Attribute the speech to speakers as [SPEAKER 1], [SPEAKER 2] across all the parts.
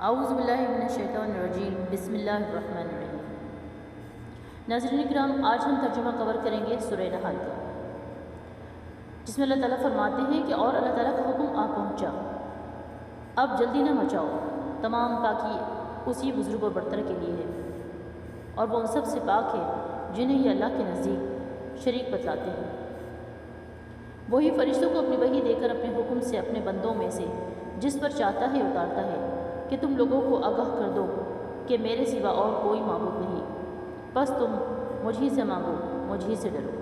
[SPEAKER 1] اعوذ باللہ من الشیطان الرجیم بسم اللہ الرحمن الرحیم۔ ناظرین کرام، آج ہم ترجمہ کور کریں گے سورہ نحل کا، جس میں اللہ تعالیٰ فرماتے ہیں کہ اور اللہ تعالیٰ کا حکم آ پہنچا، اب جلدی نہ مچاؤ، تمام پاکی اسی بزرگ اور برتر کے لیے ہے، اور وہ ان سب سے پاک ہے جنہیں یہ اللہ کے نزدیک شریک بتلاتے ہیں۔ وہی فرشتوں کو اپنی وحی دے کر اپنے حکم سے اپنے بندوں میں سے جس پر چاہتا ہے اتارتا ہے، کہ تم لوگوں کو آگاہ کر دو کہ میرے سوا اور کوئی معبود نہیں، بس تم مجھ ہی سے مانگو، مجھ ہی سے ڈرو۔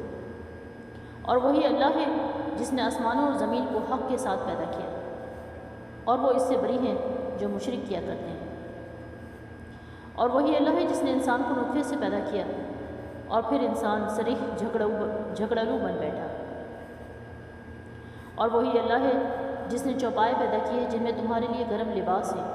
[SPEAKER 1] اور وہی اللہ ہے جس نے آسمانوں اور زمین کو حق کے ساتھ پیدا کیا، اور وہ اس سے بری ہیں جو مشرک کیا کرتے ہیں۔ اور وہی اللہ ہے جس نے انسان کو نطفے سے پیدا کیا، اور پھر انسان صریح جھگڑالو بن بیٹھا۔ اور وہی اللہ ہے جس نے چوپائے پیدا کیے جن میں تمہارے لیے گرم لباس ہے،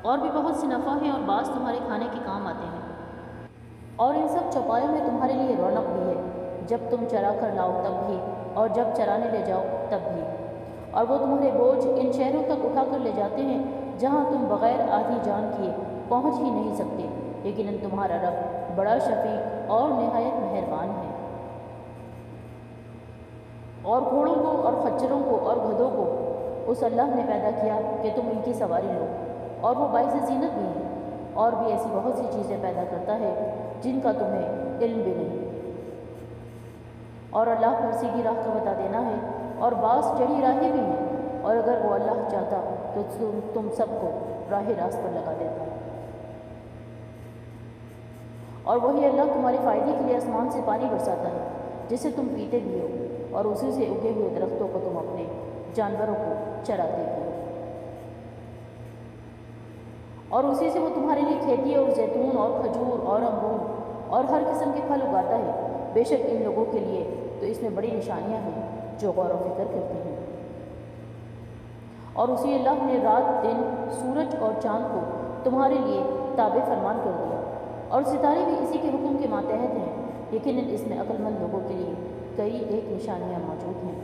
[SPEAKER 1] اور بھی بہت سی نفع ہیں، اور بعض تمہارے کھانے کے کام آتے ہیں۔ اور ان سب چوپایوں میں تمہارے لیے رونق بھی ہے، جب تم چرا کر لاؤ تب بھی، اور جب چرانے لے جاؤ تب بھی۔ اور وہ تمہارے بوجھ ان شہروں تک اٹھا کر لے جاتے ہیں جہاں تم بغیر آدھی جان کیے پہنچ ہی نہیں سکتے، لیکن تمہارا رب بڑا شفیق اور نہایت مہربان ہے۔ اور گھوڑوں کو اور خچروں کو اور گدھوں کو اس اللہ نے پیدا کیا کہ تم ان کی سواری لو، اور وہ باعث زینت بھی ہے۔ اور بھی ایسی بہت سی چیزیں پیدا کرتا ہے جن کا تمہیں علم بھی نہیں۔ اور اللہ پر سیدھی راہ کا بتا دینا ہے، اور بعض چڑھی راہیں بھی ہیں، اور اگر وہ اللہ چاہتا تو تم سب کو راہ راست پر لگا دیتا۔ اور وہی اللہ تمہارے فائدے کے لیے آسمان سے پانی برساتا ہے جسے تم پیتے بھی ہو، اور اسی سے اگے ہوئے درختوں کو تم اپنے جانوروں کو چراتے بھی ہو۔ اور اسی سے وہ تمہارے لیے کھیتی اور زیتون اور کھجور اور انگور اور ہر قسم کے پھل اگاتا ہے۔ بے شک ان لوگوں کے لیے تو اس میں بڑی نشانیاں ہیں جو غور و فکر کرتے ہیں۔ اور اسی اللہ نے رات دن، سورج اور چاند کو تمہارے لیے تابع فرمان کر دیا، اور ستارے بھی اسی کے حکم کے ماتحت ہیں، لیکن اس میں عقل مند لوگوں کے لیے کئی ایک نشانیاں موجود ہیں۔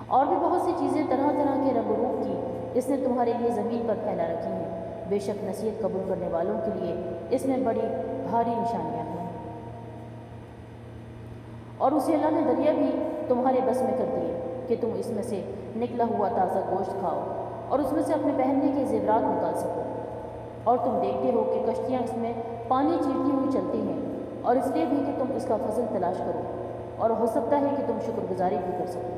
[SPEAKER 1] اور بھی بہت سی چیزیں طرح طرح کے رنگ و روپ کی اس نے تمہارے لیے زمین پر پھیلا رکھی ہیں، بے شک نصیحت قبول کرنے والوں کے لیے اس میں بڑی بھاری نشانیاں ہیں۔ اور اسی اللہ نے دریا بھی تمہارے بس میں کر دیے کہ تم اس میں سے نکلا ہوا تازہ گوشت کھاؤ، اور اس میں سے اپنے پہننے کے زیورات نکال سکو۔ اور تم دیکھتے ہو کہ کشتیاں اس میں پانی چیرتی ہوئی چلتی ہیں، اور اس لیے بھی کہ تم اس کا فضل تلاش کرو، اور ہو سکتا ہے کہ تم شکر گزاری بھی کر سکو۔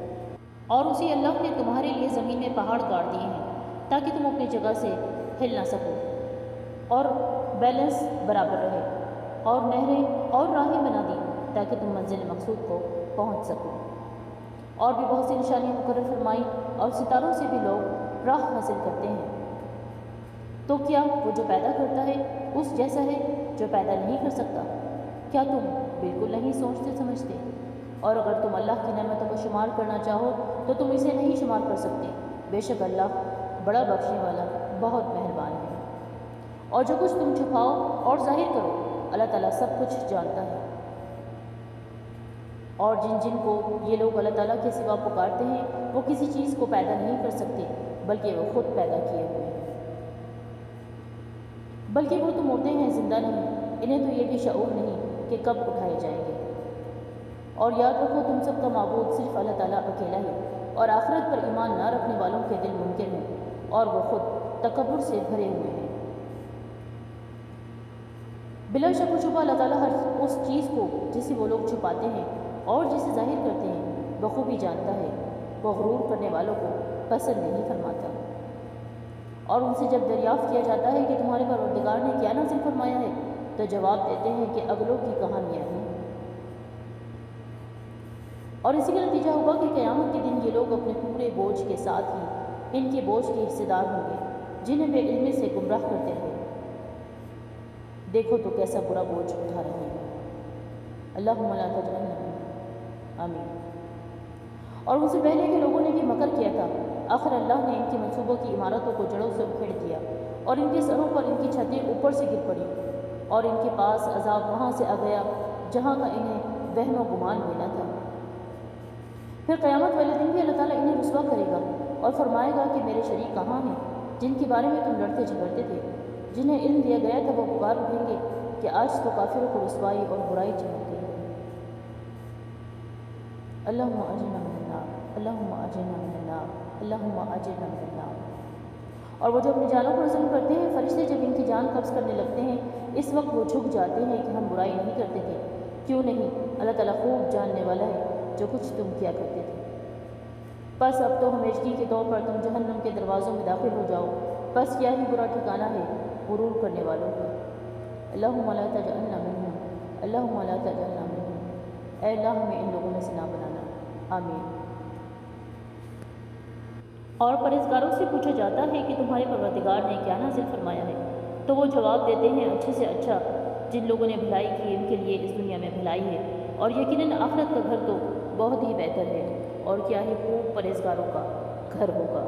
[SPEAKER 1] اور اسی اللہ نے تمہارے لیے زمین میں پہاڑ کاٹ دیے ہیں تاکہ تم اپنی جگہ سے ہل نہ سکو، اور بیلنس برابر رہے، اور نہریں اور راہیں بنا دی تاکہ تم منزل مقصود کو پہنچ سکو۔ اور بھی بہت سی نشانیاں مقرر فرمائی، اور ستاروں سے بھی لوگ راہ حاصل کرتے ہیں۔ تو کیا وہ جو پیدا کرتا ہے اس جیسا ہے جو پیدا نہیں کر سکتا؟ کیا تم بالکل نہیں سوچتے سمجھتے؟ اور اگر تم اللہ کی نعمتوں کو شمار کرنا چاہو تو تم اسے نہیں شمار کر سکتے، بے شک اللہ بڑا بخشنے والا بہت مہربان ہے۔ اور جو کچھ تم چھپاؤ اور ظاہر کرو، اللہ تعالیٰ سب کچھ جانتا ہے۔ اور جن کو یہ لوگ اللہ تعالیٰ کے سوا پکارتے ہیں وہ کسی چیز کو پیدا نہیں کر سکتے، بلکہ وہ خود پیدا کیے ہوئے ہیں۔ بلکہ وہ تو مردے ہیں، زندہ نہیں، انہیں تو یہ بھی شعور نہیں کہ کب اٹھائے جائیں گے۔ اور یاد رکھو تم سب کا معبود صرف اللہ تعالیٰ اکیلا ہے، اور آخرت پر ایمان نہ رکھنے والوں کے دل منکر ہیں، اور وہ خود تکبر سے بھرے ہوئے ہیں۔ بلا شک و شبہ اللہ تعالیٰ ہر اس چیز کو جسے وہ لوگ چھپاتے ہیں اور جسے ظاہر کرتے ہیں بخوبی جانتا ہے، وہ غرور کرنے والوں کو پسند نہیں فرماتا۔ اور ان سے جب دریافت کیا جاتا ہے کہ تمہارے پروردگار نے کیا نازل فرمایا ہے تو جواب دیتے ہیں کہ اگلوں کی کہانیاں ہیں۔ اور اسی کا نتیجہ ہوگا کہ قیامت کے دن یہ لوگ اپنے پورے بوجھ کے ساتھ ہی ان کے بوجھ کے حصے دار ہوں گے جنہیں بے علمی سے گمراہ کرتے رہے۔ دیکھو تو کیسا برا بوجھ اٹھا رہے ہیں۔ اللہم لا تجعلنا منہم، آمین۔ اور ان سے پہلے کے لوگوں نے بھی مکر کیا تھا، آخر اللہ نے ان کے منصوبوں کی عمارتوں کو جڑوں سے اکھیڑ دیا، اور ان کے سروں پر ان کی چھتیں اوپر سے گر پڑی، اور ان کے پاس عذاب وہاں سے آ گیا جہاں کا انہیں وہم و گمان ملا تھا۔ پھر قیامت والے دن بھی اللہ تعالیٰ انہیں رسوا کرے گا اور فرمائے گا کہ میرے شریک کہاں ہیں؟ جن کے بارے میں تم لڑتے جھگڑتے تھے، جنہیں علم دیا گیا تھا، وہ پکار اٹھیں گے کہ آج تو کافروں کو رسوائی اور برائی چمک گئی ہے۔ اللہم اجرنا من النار، اللہم اجرنا من النار، اللہم اجرنا من النار۔ اور وہ جو اپنی جانوں پر ظلم کرتے ہیں، فرشتے جب ان کی جان قبض کرنے لگتے ہیں، اس وقت وہ جھک جاتے ہیں کہ ہم برائی نہیں کرتے تھے۔ کیوں نہیں؟ اللہ تعالیٰ خوب جاننے والا ہے جو کچھ تم کیا کرتے تھے۔ بس اب تو ہمیشگی کے طور پر تم جہنم کے دروازوں میں داخل ہو جاؤ، بس کیا ہی برا ٹھکانہ ہے غرور کرنے والوں کا۔ اللہم لا تجعلنا منہم، اللہم لا تجعلنا منہم۔ اے اللہ ہمیں ان لوگوں میں سے نہ بنانا، آمین۔ اور پرہیزگاروں سے پوچھا جاتا ہے کہ تمہارے پروردگار نے کیا نازل فرمایا ہے، تو وہ جواب دیتے ہیں اچھے سے اچھا، جن لوگوں نے بھلائی کی ان کے لیے اس دنیا میں بھلائی ہے، اور یقیناً آخرت کا گھر تو بہت ہی بہتر ہے، اور کیا ہی خوب پرہیزگاروں کا گھر ہوگا۔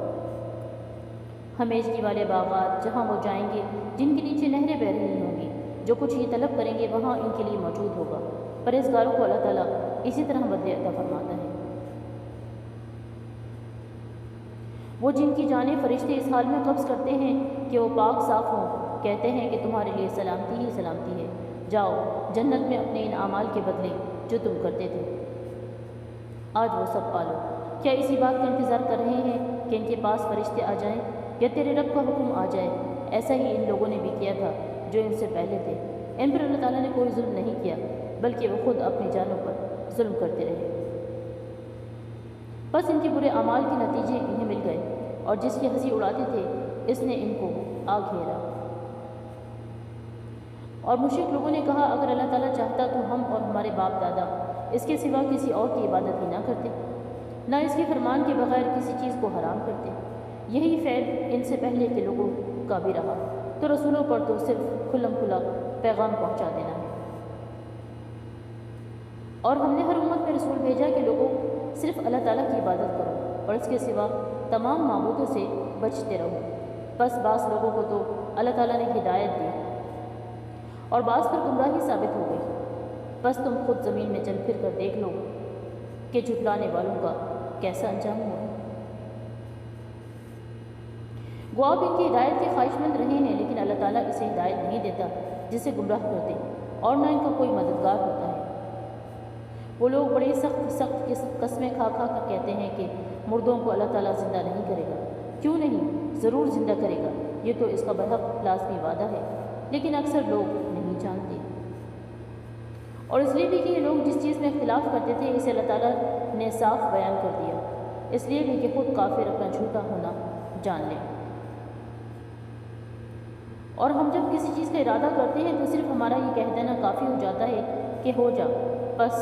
[SPEAKER 1] ہمیشگی والے باغات جہاں وہ جائیں گے، جن کے نیچے نہریں بہہ رہی ہوں گی، جو کچھ یہ طلب کریں گے وہاں ان کے لیے موجود ہوگا۔ پرہیزگاروں کو اللہ تعالیٰ اسی طرح بدلے عطا فرماتا ہے۔ وہ جن کی جانیں فرشتے اس حال میں قبض کرتے ہیں کہ وہ پاک صاف ہوں، کہتے ہیں کہ تمہارے لیے سلامتی ہی سلامتی ہے، جاؤ جنت میں اپنے ان اعمال کے بدلے جو تم کرتے تھے۔ آج وہ سب پالو، کیا اسی بات کا انتظار کر رہے ہیں کہ ان کے پاس فرشتے آ جائیں یا تیرے رب کا حکم آ جائے؟ ایسا ہی ان لوگوں نے بھی کیا تھا جو ان سے پہلے تھے۔ ان پر اللہ تعالیٰ نے کوئی ظلم نہیں کیا، بلکہ وہ خود اپنی جانوں پر ظلم کرتے رہے۔ بس ان کے برے اعمال کے نتیجے انہیں مل گئے، اور جس کی ہنسی اڑاتے تھے اس نے ان کو آ گھیرا۔ اور مشرک لوگوں نے کہا اگر اللہ تعالیٰ چاہتا تو ہم اور ہمارے باپ دادا اس کے سوا کسی اور کی عبادت ہی نہ کرتے، نہ اس کے فرمان کے بغیر کسی چیز کو حرام کرتے۔ یہی فعل ان سے پہلے کے لوگوں کا بھی رہا، تو رسولوں پر تو صرف کھلم کھلا پیغام پہنچا دینا ہے۔ اور ہم نے ہر امت میں رسول بھیجا کہ لوگوں صرف اللہ تعالیٰ کی عبادت کرو اور اس کے سوا تمام معبودوں سے بچتے رہو۔ بس بعض لوگوں کو تو اللہ تعالیٰ نے ہدایت دی اور بعض پر گمراہی ثابت ہو گئی۔ بس تم خود زمین میں چل پھر کر دیکھ لو کہ جھٹلانے والوں کا کیسا انجام ہوا۔ وہ اب ان کی ہدایت کے خواہش مند رہے ہیں، لیکن اللہ تعالیٰ اسے ہدایت نہیں دیتا جسے گمراہ کرتے، اور نہ ان کا کوئی مددگار ہوتا ہے۔ وہ لوگ بڑی سخت قسمیں کھا کھا کر کہتے ہیں کہ مردوں کو اللہ تعالیٰ زندہ نہیں کرے گا۔ کیوں نہیں؟ ضرور زندہ کرے گا، یہ تو اس کا برحق لازمی وعدہ ہے، لیکن اکثر لوگ نہیں جانتے۔ اور اس لیے بھی کہ یہ لوگ جس چیز میں اختلاف کرتے تھے اسے اللہ تعالیٰ نے صاف بیان کر دیا، اس لیے بھی کہ خود کافر اپنا جھوٹا ہونا جان لیں۔ اور ہم جب کسی چیز کا ارادہ کرتے ہیں تو صرف ہمارا یہ کہہ دینا کافی ہو جاتا ہے کہ ہو جا، بس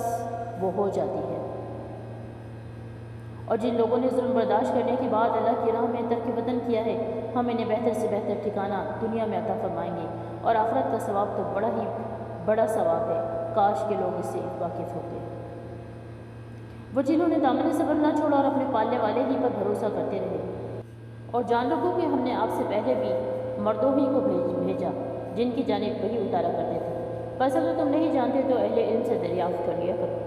[SPEAKER 1] وہ ہو جاتی ہے۔ اور جن لوگوں نے ظلم برداشت کرنے کے بعد اللہ کی راہ میں ترک وطن کیا ہے، ہم انہیں بہتر سے بہتر ٹھکانہ دنیا میں عطا فرمائیں گے، اور آخرت کا ثواب تو بڑا ہی بڑا ثواب ہے، کاش کے لوگ اس سے واقف ہوتے۔ وہ جنہوں نے دامن صبر نہ چھوڑا اور اپنے پالنے والے ہی پر بھروسہ کرتے رہے، اور جان رکھو کہ ہم نے آپ سے پہلے بھی مردوں ہی کو بھیجا جن کی جانب وحی اتارا کرتے تھے۔ بس اگر تم نہیں جانتے تو اہل علم سے دریافت کر لیا کرو،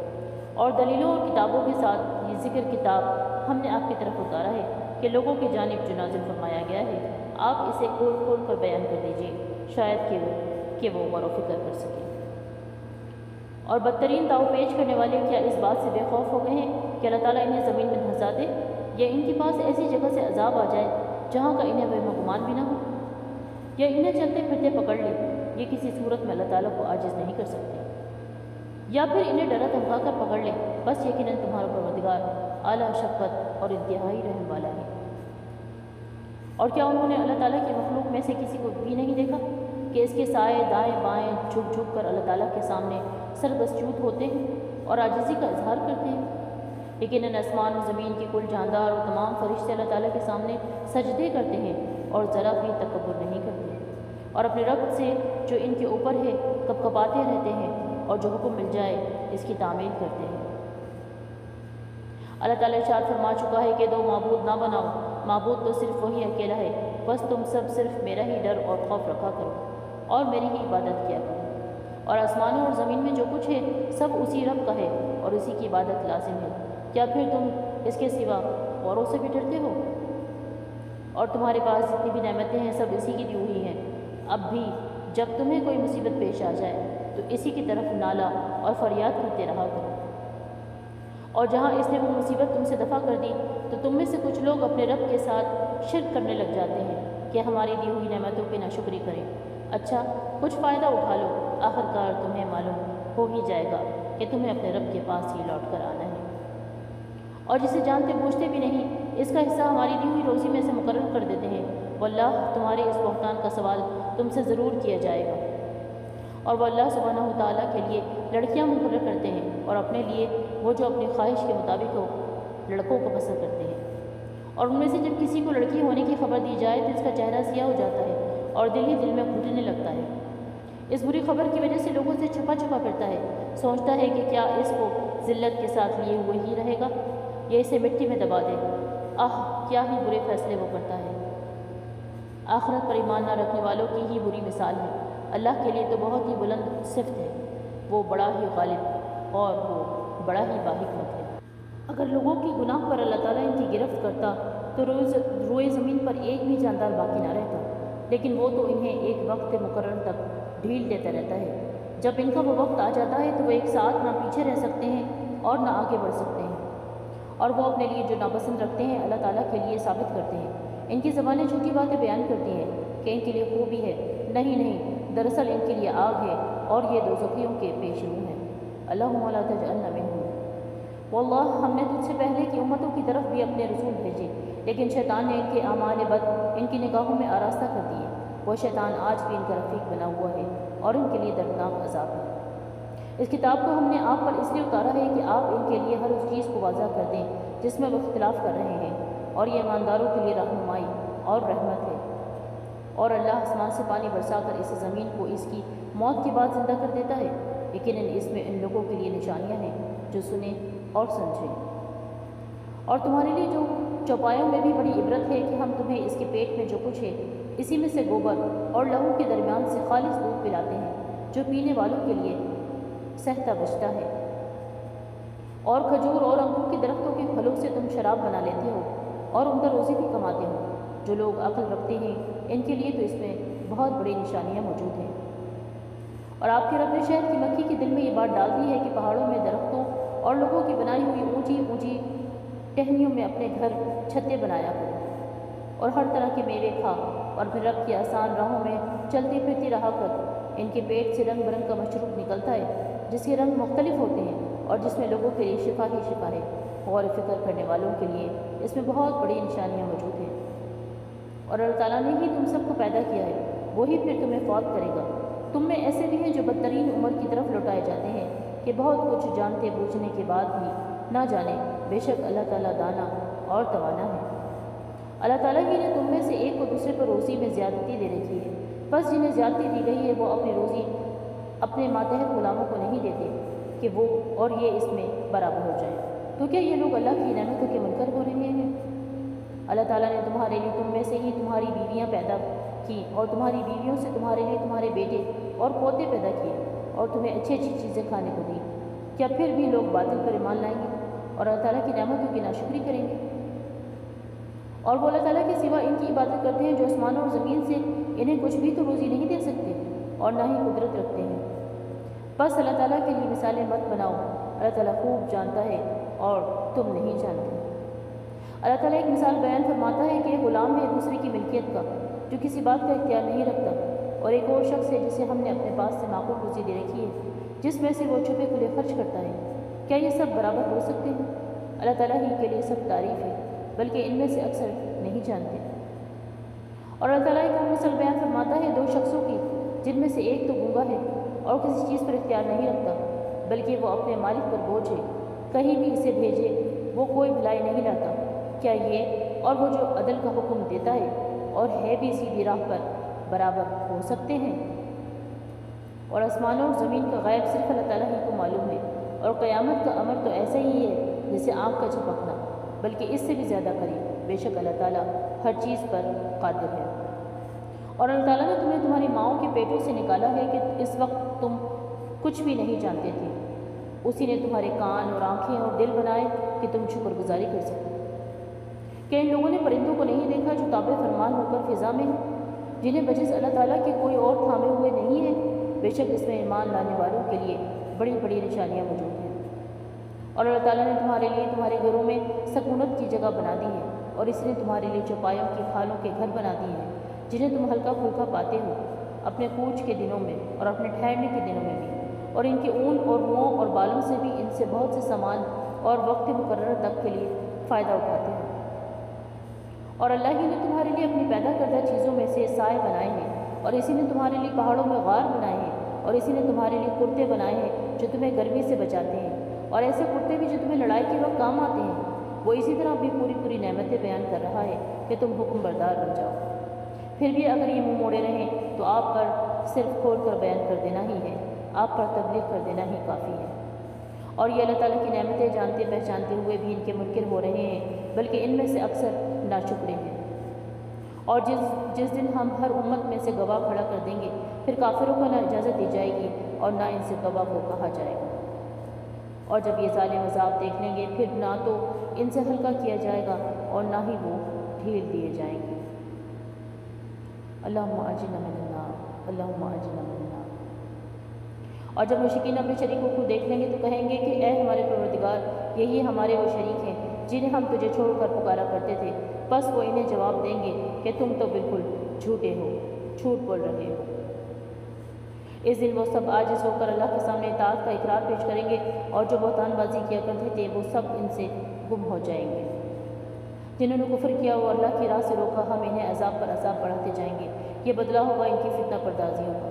[SPEAKER 1] اور دلیلوں اور کتابوں کے ساتھ یہ ذکر کتاب ہم نے آپ کی طرف اتارا ہے کہ لوگوں کی جانب جو نازل فرمایا گیا ہے آپ اسے کھول کھول کر بیان کر دیجیے، شاید کہ وہ غور و فکر کر سکیں۔ اور بدترین داؤ پیش کرنے والے کیا اس بات سے بے خوف ہو گئے ہیں کہ اللہ تعالیٰ انہیں زمین میں دھنسا دے، یا ان کے پاس ایسی جگہ سے عذاب آ جائے جہاں کا انہیں وہم و گمان بھی نہ ہو، یا انہیں چلتے پھرتے پکڑ لے، یہ کسی صورت میں اللہ تعالیٰ کو عاجز نہیں کر سکتے، یا پھر انہیں ڈرا دھمکا کر پکڑ لے، بس یقیناً تمہارا پروردگار اعلیٰ شفقت اور انتہائی رحم والا ہے۔ اور کیا انہوں نے اللہ تعالیٰ کی مخلوق میں سے کسی کو بھی نہیں دیکھا کہ اس کے سائے دائیں بائیں جھک جھک کر اللہ تعالیٰ کے سامنے سر بسجود ہوتے ہیں اور عاجزی کا اظہار کرتے ہیں؟ یقیناً آسمان و زمین کے کل جاندار اور تمام فرشتے اللہ تعالیٰ کے سامنے سجدے کرتے ہیں اور ذرا بھی تکبر نہیں کرتے، اور اپنے رب سے جو ان کے اوپر ہے کپکپاتے رہتے ہیں، اور جو حکم مل جائے اس کی تعمیل کرتے ہیں۔ اللہ تعالیٰ ارشاد فرما چکا ہے کہ دو معبود نہ بناؤ، معبود تو صرف وہی اکیلا ہے، بس تم سب صرف میرا ہی ڈر اور خوف رکھا کرو اور میری ہی عبادت کیا کرو۔ اور آسمانوں اور زمین میں جو کچھ ہے سب اسی رب کا ہے اور اسی کی عبادت لازم ہے، کیا پھر تم اس کے سوا اوروں سے بھی ڈرتے ہو؟ اور تمہارے پاس جتنی بھی نعمتیں ہیں سب اسی کی دی ہوئی ہیں۔ اب بھی جب تمہیں کوئی مصیبت پیش آ جائے تو اسی کی طرف نالا اور فریاد کرتے رہا کرو، اور جہاں اس نے وہ مصیبت تم سے دفع کر دی تو تم میں سے کچھ لوگ اپنے رب کے ساتھ شرک کرنے لگ جاتے ہیں کہ ہماری دی ہوئی نعمتوں کی ناشکری کریں۔ اچھا، کچھ فائدہ اٹھا لو، آخر کار تمہیں معلوم ہو ہی جائے گا کہ تمہیں اپنے رب کے پاس ہی لوٹ کر آنا ہے، اور جسے جانتے بوجھتے بھی نہیں اس کا حصہ ہماری دی ہوئی روزی میں سے مقرر کر دیتے ہیں۔ واللہ تمہارے اس بہتان کا سوال تم سے ضرور کیا جائے گا، اور وہ اللہ سبحانہ وتعالیٰ کے لیے لڑکیاں مقرر کرتے ہیں اور اپنے لیے وہ جو اپنی خواہش کے مطابق ہو لڑکوں کو پسند کرتے ہیں، اور ان میں سے جب کسی کو لڑکی ہونے کی خبر دی جائے تو اس کا چہرہ سیاہ ہو جاتا ہے اور دل ہی دل میں گھٹنے لگتا ہے۔ اس بری خبر کی وجہ سے لوگوں سے چھپا چھپا پھرتا ہے، سوچتا ہے کہ کیا اس کو ذلت کے ساتھ لیے ہوئے ہی رہے گا یا اسے مٹی میں دبا دے۔ کیا ہی برے فیصلے وہ کرتا ہے۔ آخرت پر ایمان نہ رکھنے والوں کی ہی بری مثال ہے۔ اللہ کے لیے تو بہت ہی بلند صفت ہے، وہ بڑا ہی غالب اور وہ بڑا ہی باحکمت ہے۔ اگر لوگوں کے گناہ پر اللہ تعالیٰ ان کی گرفت کرتا تو روئے زمین پر ایک بھی جاندار باقی نہ رہتا، لیکن وہ تو انہیں ایک وقت مقرر تک ڈھیل دیتا رہتا ہے۔ جب ان کا وہ وقت آ جاتا ہے تو وہ ایک ساتھ نہ پیچھے رہ سکتے ہیں اور نہ آگے بڑھ سکتے ہیں، اور وہ اپنے لیے جو ناپسند رکھتے ہیں اللہ تعالیٰ کے لیے ثابت کرتے ہیں۔ ان کی زبانیں جھوٹی باتیں بیان کرتی ہیں کہ ان کے لیے خوبی ہے، نہیں، دراصل ان کے لیے آگ ہے اور یہ دوزخیوں کے پیش رو ہیں۔ اللہم لا تجعلنا منہم۔ واللہ ہم نے تجھ سے پہلے کی امتوں کی طرف بھی اپنے رسول بھیجے، لیکن شیطان نے ان کے اعمال بد ان کی نگاہوں میں آراستہ کر دیے۔ وہ شیطان آج بھی ان کا رفیق بنا ہوا ہے اور ان کے لیے دردناک عذاب ہے۔ اس کتاب کو ہم نے آپ پر اس لیے اتارا ہے کہ آپ ان کے لیے ہر اس چیز کو واضح کر دیں جس میں وہ اختلاف کر رہے ہیں، اور یہ ایمانداروں کے لیے رہنمائی اور رحمت ہے۔ اور اللہ آسمان سے پانی برسا کر اس زمین کو اس کی موت کے بعد زندہ کر دیتا ہے، یقیناً اس میں ان لوگوں کے لیے نشانیاں ہیں جو سنیں اور سمجھیں۔ اور تمہارے لیے جو چوپایوں میں بھی بڑی عبرت ہے کہ ہم تمہیں اس کے پیٹ میں جو کچھ ہے اسی میں سے گوبر اور لہو کے درمیان سے خالص دودھ پلاتے ہیں جو پینے والوں کے لیے سہتا بچتا ہے، اور کھجور اور انگور کے درختوں کے پھلوں سے تم شراب بنا لیتے ہو اور ان کا روزی بھی کماتے ہو۔ جو لوگ عقل رکھتے ہیں ان کے لیے تو اس میں بہت بڑی نشانیاں موجود ہیں۔ اور آپ کے رب نے شہد کی مکھی کے دل میں یہ بات ڈال دی ہے کہ پہاڑوں میں درختوں اور لوگوں کی بنائی ہوئی اونچی اونچی ٹہنیوں میں اپنے گھر چھتیں بنایا کرو، اور ہر طرح کے میوے کھا اور پھر رب کی آسان راہوں میں چلتی پھرتی رہا کر۔ ان کے پیٹ سے رنگ برنگ کا مشروب نکلتا ہے جس کے رنگ مختلف ہوتے ہیں اور جس میں لوگوں کے لیے شفا ہی شفا ہے۔ غور و فکر کرنے والوں کے لیے اس میں بہت بڑی نشانیاں موجود ہیں۔ اور اللہ تعالیٰ نے ہی تم سب کو پیدا کیا ہے، وہی پھر تمہیں فوت کرے گا۔ تم میں ایسے بھی ہیں جو بدترین عمر کی طرف لوٹائے جاتے ہیں کہ بہت کچھ جانتے بوجھنے کے بعد بھی نہ جانے، بے شک اللہ تعالیٰ دانا اور توانا ہے۔ اللہ تعالیٰ ہی نے تم میں سے ایک کو دوسرے پر روزی میں زیادتی دے رکھی ہے، بس جنہیں زیادتی دی گئی ہے وہ اپنی روزی اپنے ماتحت غلاموں کو نہیں دیتے کہ وہ اور یہ اس میں برابر ہو جائیں۔ تو کیا یہ لوگ اللہ کی نعمتوں کے منکر ہو رہے ہیں؟ اللہ تعالیٰ نے تمہارے لیے تم میں سے ہی تمہاری بیویاں پیدا کی اور تمہاری بیویوں سے تمہارے لیے تمہارے بیٹے اور پوتے پیدا کیے اور تمہیں اچھی اچھی چیزیں کھانے کو دی۔ کیا پھر بھی لوگ باطل پر ایمان لائیں گے اور اللہ تعالیٰ کی نعمتوں کی ناشکری کریں گے؟ اور وہ اللہ تعالیٰ کے سوا ان کی عبادت کرتے ہیں جو آسمانوں اور زمین سے انہیں کچھ بھی تو روزی نہیں دے سکتے اور نہ ہی قدرت رکھتے ہیں۔ بس اللہ تعالیٰ کے لیے مثالیں مت بناؤ، اللہ تعالیٰ خوب جانتا ہے اور تم نہیں جانتے۔ اللہ تعالیٰ ایک مثال بیان فرماتا ہے کہ ایک غلام ہے دوسرے کی ملکیت کا جو کسی بات کا اختیار نہیں رکھتا، اور ایک اور شخص ہے جسے ہم نے اپنے پاس سے معقول روزی دے رکھی ہے جس میں سے وہ چھپے کھلے خرچ کرتا ہے۔ کیا یہ سب برابر ہو سکتے ہیں؟ اللہ تعالیٰ ہی کے لیے سب تعریف ہے، بلکہ ان میں سے اکثر نہیں جانتے۔ اور اللہ تعالیٰ ایک اور مثال بیان فرماتا ہے دو شخصوں کی جن میں سے ایک تو گونگا ہے اور کسی چیز پر اختیار نہیں رکھتا، بلکہ وہ اپنے مالک پر بوجھ ہے، کہیں بھی اسے بھیجے وہ کوئی بھلائی نہیں لاتا۔ کیا یہ اور وہ جو عدل کا حکم دیتا ہے اور ہے بھی سیدھی راہ پر برابر ہو سکتے ہیں؟ اور آسمانوں اور زمین کا غیب صرف اللہ تعالیٰ ہی کو معلوم ہے، اور قیامت کا امر تو ایسا ہی ہے جیسے آنکھ کا جھپکنا، بلکہ اس سے بھی زیادہ قریب۔ بے شک اللہ تعالیٰ ہر چیز پر قادر ہے۔ اور اللہ تعالیٰ نے تمہیں تمہاری ماؤں کے پیٹوں سے نکالا ہے کہ اس وقت تم کچھ بھی نہیں جانتے تھے، اسی نے تمہارے کان اور آنکھیں اور دل بنائے کہ تم شکر گزاری کر سکو۔ کہ ان لوگوں نے پرندوں کو نہیں دیکھا جو تابع فرمان ہو کر فضا میں ہیں، جنہیں بجز اللہ تعالیٰ کے کوئی اور تھامے ہوئے نہیں ہے؟ بے شک اس میں ایمان لانے والوں کے لیے بڑی بڑی نشانیاں موجود ہیں۔ اور اللہ تعالیٰ نے تمہارے لیے تمہارے گھروں میں سکونت کی جگہ بنا دی ہے، اور اس نے تمہارے لیے چوپایوں کی کھالوں کے گھر بنا دیے ہیں، جنہیں تم ہلکا پھلکا پاتے ہو اپنے کوچ کے دنوں میں اور اپنے ٹھہرنے کے دنوں میں بھی، اور ان کے اون اور روؤں اور بالوں سے بھی ان سے بہت سے سامان اور وقت مقررہ تک کے لیے فائدہ اٹھاتے ہو۔ اور اللہ ہی نے تمہارے لیے اپنی پیدا کردہ چیزوں میں سے سائے بنائے ہیں، اور اسی نے تمہارے لیے پہاڑوں میں غار بنائے ہیں، اور اسی نے تمہارے لیے کرتے بنائے ہیں جو تمہیں گرمی سے بچاتے ہیں، اور ایسے کرتے بھی جو تمہیں لڑائی کے وقت کام آتے ہیں۔ وہ اسی طرح اپنی پوری پوری نعمتیں بیان کر رہا ہے کہ تم حکم بردار بن جاؤ۔ پھر بھی اگر یہ منہ موڑے رہیں تو آپ پر صرف کھول کر بیان کر دینا ہی ہے، آپ پر تبلیغ کر دینا ہی کافی ہے۔ اور یہ اللہ تعالیٰ کی نعمتیں جانتے پہچانتے ہوئے بھی ان کے منکر ہو رہے ہیں، بلکہ ان میں سے اکثر ناشکرے ہیں۔ اور جس دن ہم ہر امت میں سے گواہ کھڑا کر دیں گے، پھر کافروں کو نہ اجازت دی جائے گی اور نہ ان سے گواہ کو کہا جائے گا۔ اور جب یہ ظالم عذاب دیکھ لیں گے، پھر نہ تو ان سے ہلکا کیا جائے گا اور نہ ہی وہ ڈھیل دیے جائیں گے۔ اللہم اجرنا من النار، اللہم اجرنا من النار۔ اور جب مشرکین اپنے شریکوں کو دیکھ لیں گے تو کہیں گے کہ اے ہمارے پروردگار، یہی ہمارے وہ شریک ہیں جنہیں ہم تجھے چھوڑ کر پکارا کرتے تھے۔ بس وہ انہیں جواب دیں گے کہ تم تو بالکل جھوٹے ہو، جھوٹ بول رہے ہو۔ اس دن وہ سب عاجز ہو کر اللہ کے سامنے اطاعت کا اقرار پیش کریں گے، اور جو بہتان بازی کیا کرتے تھے وہ سب ان سے گم ہو جائیں گے۔ جنہوں نے کفر کیا وہ اللہ کی راہ سے روکا، ہم انہیں عذاب پر عذاب بڑھاتے جائیں گے، یہ بدلہ ہوگا ان کی فتنہ پردازیوں کا۔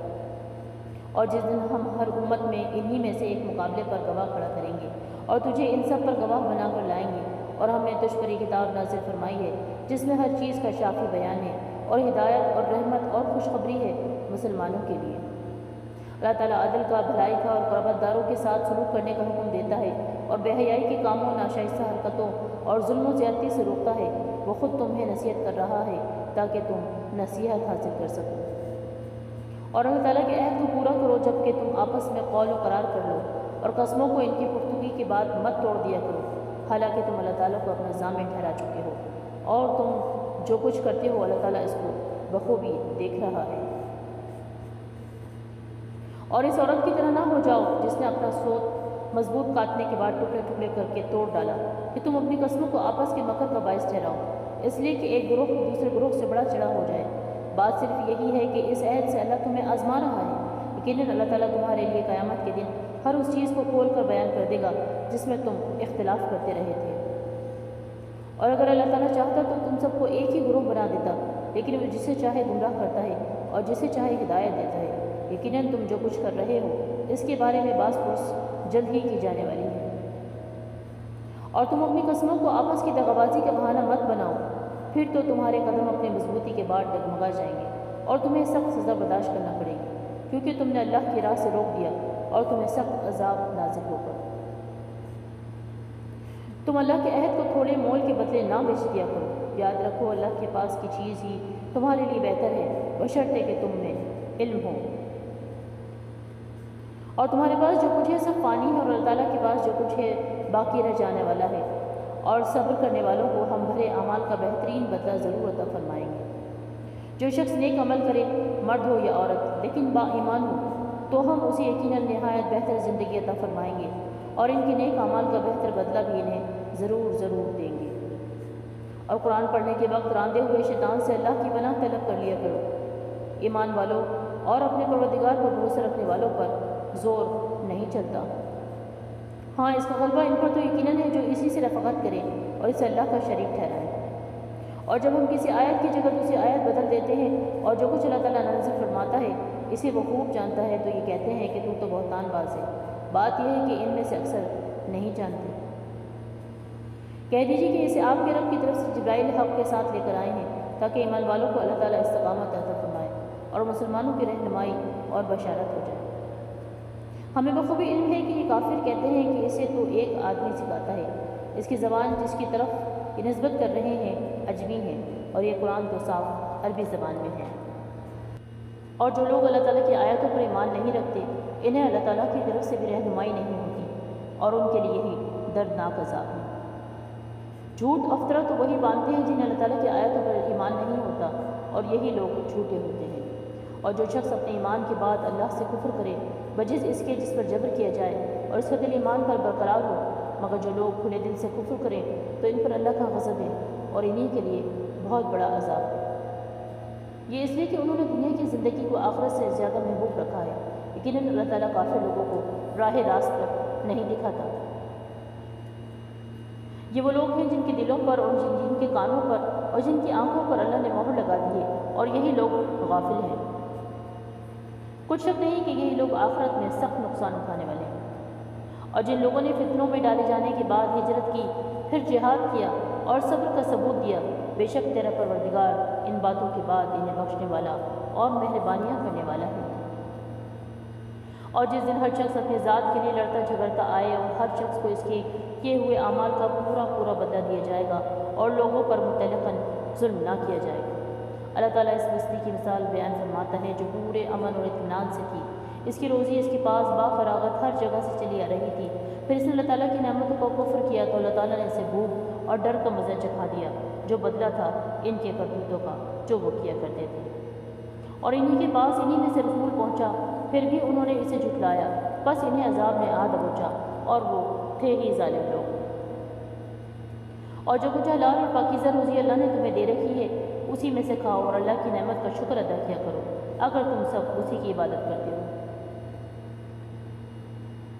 [SPEAKER 1] اور جس دن ہم ہر امت میں انہی میں سے ایک مقابلے پر گواہ کھڑا کریں گے، اور تجھے ان سب پر گواہ بنا کر لائیں گے۔ اور ہم نے تجھ پر یہ کتاب نازل فرمائی ہے جس میں ہر چیز کا شافی بیان ہے، اور ہدایت اور رحمت اور خوشخبری ہے مسلمانوں کے لیے۔ اللہ تعالیٰ عدل کا، بھلائی کا اور قرابت داروں کے ساتھ سلوک کرنے کا حکم دیتا ہے، اور بے حیائی کے کاموں، ناشائستہ حرکتوں اور ظلم و زیادتی سے روکتا ہے۔ وہ خود تمہیں نصیحت کر رہا ہے تاکہ تم نصیحت حاصل کر سکو۔ اور اللہ تعالیٰ کے عہد کو پورا کرو جب کہ تم آپس میں قول و قرار کر لو، اور قسموں کو ان کی پختگی کے بعد مت توڑ دیا کرو، حالانکہ تم اللہ تعالیٰ کو اپنا ضامن ٹھہرا چکے ہو، اور تم جو کچھ کرتے ہو اللہ تعالیٰ اس کو بخوبی دیکھ رہا ہے۔ اور اس عورت کی طرح نہ ہو جاؤ جس نے اپنا سوت مضبوط کاٹنے کے بعد ٹکڑے ٹکڑے کر کے توڑ ڈالا، کہ تم اپنی قسموں کو آپس کے مکر کا باعث ٹھہراؤ، اس لیے کہ ایک گروہ دوسرے گروہ سے بڑا چڑھا ہو جائے۔ بات صرف یہی ہے کہ اس عہد سے اللہ تمہیں آزما رہا ہے۔ یقیناً اللہ تعالیٰ تمہارے لیے قیامت کے دن ہر اس چیز کو کھول کر بیان کر دے گا جس میں تم اختلاف کرتے رہے تھے۔ اور اگر اللہ تعالیٰ چاہتا تو تم سب کو ایک ہی گروہ بنا دیتا، لیکن وہ جسے چاہے گمراہ کرتا ہے اور جسے چاہے ہدایت دیتا ہے۔ یقیناً تم جو کچھ کر رہے ہو اس کے بارے میں باز پرس جلد ہی کی جانے والی ہے۔ اور تم اپنی قسموں کو آپس کی دغابازی کا بہانہ مت بناؤ، پھر تو تمہارے قدم اپنے مضبوطی کے بعد ڈگمگا جائیں گے، اور تمہیں سخت سزا برداشت کرنا پڑے گی، کیونکہ تم نے اللہ کی راہ سے روک دیا اور تمہیں سخت عذاب نازل ہوگا۔ تم اللہ کے عہد کو تھوڑے مول کے بدلے نہ بیچ دیا کرو۔ یاد رکھو اللہ کے پاس کی چیز ہی تمہارے لیے بہتر ہے، بشرطے کہ تم میں علم ہو۔ اور تمہارے پاس جو کچھ ہے سب فانی ہے، اور اللہ تعالیٰ کے پاس جو کچھ ہے باقی رہ جانے والا ہے، اور صبر کرنے والوں کو ہم بھرے اعمال کا بہترین بدلہ ضرور عطا فرمائیں گے۔ جو شخص نیک عمل کرے، مرد ہو یا عورت، لیکن با ایمان ہو، تو ہم اسے یقیناً نہایت بہتر زندگی عطا فرمائیں گے، اور ان کے نیک اعمال کا بہتر بدلہ بھی انہیں ضرور دیں گے۔ اور قرآن پڑھنے کے وقت راندے ہوئے شیطان سے اللہ کی پناہ طلب کر لیا کرو۔ ایمان والوں اور اپنے پروردگار پر بھروسہ رکھنے والوں پر زور نہیں چلتا۔ ہاں، اس کا غلبہ ان پر تو یقیناً ہے جو اسی سے رفاقت کرے اور اسے اللہ کا شریک ٹھہرائے۔ اور جب ہم کسی آیت کی جگہ دوسری آیت بدل دیتے ہیں اور جو کچھ اللہ تعالیٰ نازل فرماتا ہے اسے وہ خوب جانتا ہے، تو یہ کہتے ہیں کہ تو بہتان باز ہے۔ بات یہ ہے کہ ان میں سے اکثر نہیں جانتے۔ کہہ دیجیے کہ اسے آپ کے رب کی طرف سے جبرائیل حق کے ساتھ لے کر آئے ہیں تاکہ ایمان والوں کو اللہ تعالیٰ استقامت عطا فرمائے اور مسلمانوں کی رہنمائی اور بشارت ہو جائے۔ ہمیں بخوبی علم ہے کہ یہ کافر کہتے ہیں کہ اسے تو ایک آدمی سکھاتا ہے، اس کی زبان جس کی طرف یہ نسبت کر رہے ہیں عجمی ہے، اور یہ قرآن تو صاف عربی زبان میں ہے۔ اور جو لوگ اللہ تعالیٰ کی آیتوں پر ایمان نہیں رکھتے انہیں اللہ تعالیٰ کی طرف سے بھی رہنمائی نہیں ہوتی، اور ان کے لیے ہی دردناک عذاب ہے۔ جھوٹ افطرا تو وہی باندھتے ہیں جنہیں اللہ تعالیٰ کی آیتوں پر ایمان نہیں ہوتا، اور یہی لوگ جھوٹے ہوتے ہیں۔ اور جو شخص اپنے ایمان کے بعد اللہ سے کفر کرے بجز اس کے جس پر جبر کیا جائے اور اس کا دل ایمان پر برقرار ہو، مگر جو لوگ کھلے دل سے کفر کریں تو ان پر اللہ کا غضب ہے اور انہی کے لیے بہت بڑا عذاب ہے۔ یہ اس لیے کہ انہوں نے دنیا کی زندگی کو آخرت سے زیادہ محبوب رکھا ہے، لیکن اللہ تعالیٰ کافر لوگوں کو راہ راست پر نہیں دکھاتا۔ یہ وہ لوگ ہیں جن کے دلوں پر اور جن کے کانوں پر اور جن کی آنکھوں پر اللہ نے مہر لگا دی ہے، اور یہی لوگ غافل ہیں۔ کچھ شک نہیں کہ یہی لوگ آخرت میں سخت نقصان اٹھانے والے ہیں۔ اور جن لوگوں نے فتنوں میں ڈالے جانے کے بعد ہجرت کی، پھر جہاد کیا اور صبر کا ثبوت دیا، بے شک تیرا پروردگار ان باتوں کے بعد انہیں بخشنے والا اور مہربانیاں کرنے والا ہے۔ اور جس دن ہر شخص اپنے ذات کے لیے لڑتا جھگڑتا آئے اور ہر شخص کو اس کے کیے ہوئے اعمال کا پورا بدلہ دیا جائے گا اور لوگوں پر مطلقاً ظلم نہ کیا جائے گا۔ اللہ تعالیٰ اس بستی کی مثال بیان فرماتا ہے جو پورے امن اور اطمینان سے تھی، اس کی روزی اس کے پاس بافراغت ہر جگہ سے چلی آ رہی تھی، پھر اس نے اللہ تعالیٰ کی نعمتوں کو کفر کیا تو اللہ تعالیٰ نے اسے بھوک اور ڈر کا مزہ چکھا دیا، جو بدلہ تھا ان کے کرتوتوں کا جو وہ کیا کرتے تھے۔ اور انہی کے پاس انہی میں سے رسول پہنچا، پھر بھی انہوں نے اسے جھٹلایا، بس انہیں عذاب میں آ دبوچا، اور وہ تھے ہی ظالم لوگ۔ اور جو کچھ حلال اور پاکیزہ روزی اللہ نے تمہیں دے رکھی ہے اسی میں سے کھاؤ اور اللہ کی نعمت کا شکر ادا کیا کرو، اگر تم سب اسی کی عبادت کرتے ہو۔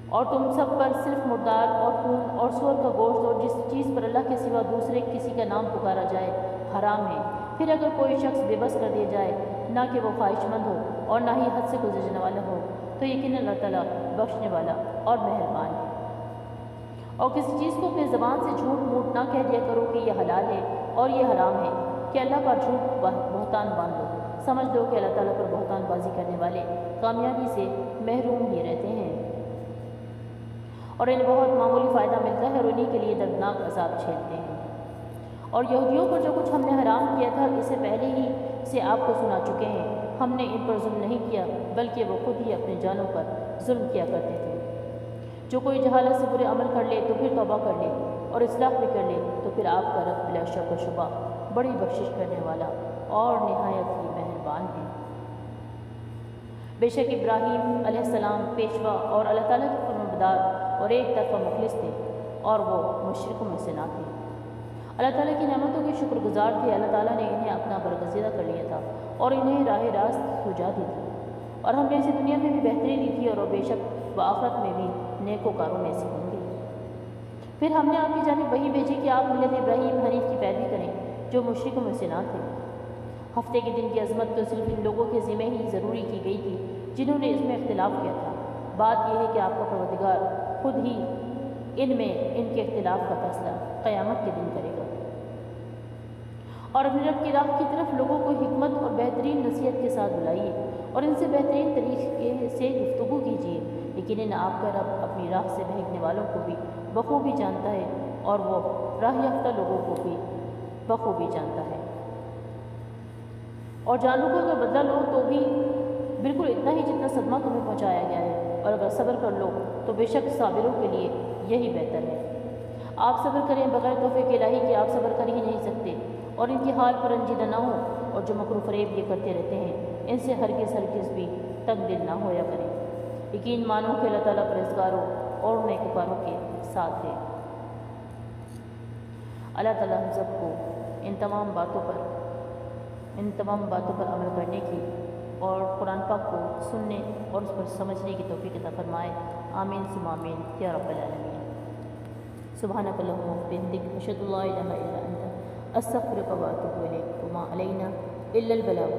[SPEAKER 1] اور تم سب پر صرف مردار اور خون اور سور کا گوشت اور جس چیز پر اللہ کے سوا دوسرے کسی کا نام پکارا جائے حرام ہے۔ پھر اگر کوئی شخص بے بس کر دیا جائے، نہ کہ وہ خواہش مند ہو اور نہ ہی حد سے گزرنے والا ہو، تو یقیناً اللہ تعالیٰ بخشنے والا اور مہربان ہے۔ اور کسی چیز کو اپنے زبان سے جھوٹ موٹ نہ کہہ دیا کرو کہ یہ حلال ہے اور یہ حرام ہے، کہ اللہ پر جھوٹ بہتان باندھ لو۔ سمجھ لو کہ اللہ تعالیٰ پر بہتان بازی کرنے والے کامیابی سے محروم ہی رہتے ہیں، اور انہیں بہت معمولی فائدہ ملتا ہے اور انہی کے لیے دردناک عذاب جھیلتے ہیں۔ اور یہودیوں پر جو کچھ ہم نے حرام کیا تھا اسے پہلے ہی سے آپ کو سنا چکے ہیں، ہم نے ان پر ظلم نہیں کیا بلکہ وہ خود ہی اپنے جانوں پر ظلم کیا کرتے تھے۔ جو کوئی جہالت سے برے عمل کر لے تو پھر توبہ کر لے اور اصلاح بھی کر لے تو پھر آپ کا رب بلا شک و شبہ بڑی بخشش کرنے والا اور نہایت ہی مہربان ہے۔ بے شک ابراہیم علیہ السلام پیشوا اور اللہ تعالیٰ کے فرمانبردار اور ایک طرفہ مخلص تھے، اور وہ مشرکوں میں سے نہ تھے۔ اللہ تعالیٰ کی نعمتوں کے شکر گزار تھے۔ اللہ تعالیٰ نے انہیں اپنا برگزیدہ کر لیا تھا اور انہیں راہ راست سجا دی تھی، اور ہم نے اسے دنیا میں بھی بہتری دی تھی، اور بے شک وہ آخرت میں بھی نیکوکاروں میں سے ہوں گے۔ پھر ہم نے آپ کی جانب وحی بھیجی کہ آپ ملت ابراہیم حنیف کی پیروی کریں جو مشرکوں میں سے نہ تھے۔ ہفتے کے دن کی عظمت تو صرف ان لوگوں کے ذمہ ہی ضروری کی گئی تھی جنہوں نے اس میں اختلاف کیا تھا۔ بات یہ ہے کہ آپ کا پروردگار خود ہی ان میں ان کے اختلاف کا فیصلہ قیامت کے دن کرے گا۔ اور اپنے رب کی راہ کی طرف لوگوں کو حکمت اور بہترین نصیحت کے ساتھ بلائیے اور ان سے بہترین طریقے سے گفتگو کیجیے، لیکن آپ کا رب اپنی راہ سے بہکنے والوں کو بھی بخوبی جانتا ہے، اور وہ راہ یافتہ لوگوں کو بھی بخوبی جانتا ہے۔ اور جانوں کو اگر بدلہ لو تو بھی بالکل اتنا ہی جتنا صدمہ تمہیں پہنچایا گیا ہے، اور اگر صبر کر لو تو بے شک صابروں کے لیے یہی بہتر ہے۔ آپ صبر کریں بغیر توفیق الہی کہ آپ صبر کر ہی نہیں سکتے، اور ان کے حال پر رنجیدہ نہ ہوں، اور جو مکر و فریب یہ کرتے رہتے ہیں ان سے ہرگز بھی تنگ دل نہ ہویا کریں۔ یقین مانو کہ اللہ تعالیٰ پرہیزگاروں اور نیکوکاروں کے ساتھ ہے۔ اللہ تعالیٰ ہم سب کو ان تمام باتوں پر عمل کرنے کی اور قرآن پاک کو سننے اور اس پر سمجھنے کی توفیق عطا فرمائے۔ آمین ثم آمین یا رب العالمین۔ سبحانک اللہم وبحمدک، اشہد ان لا الہ الا انت، استغفرک و اتوب الیک، وما علینا الا البلاغ۔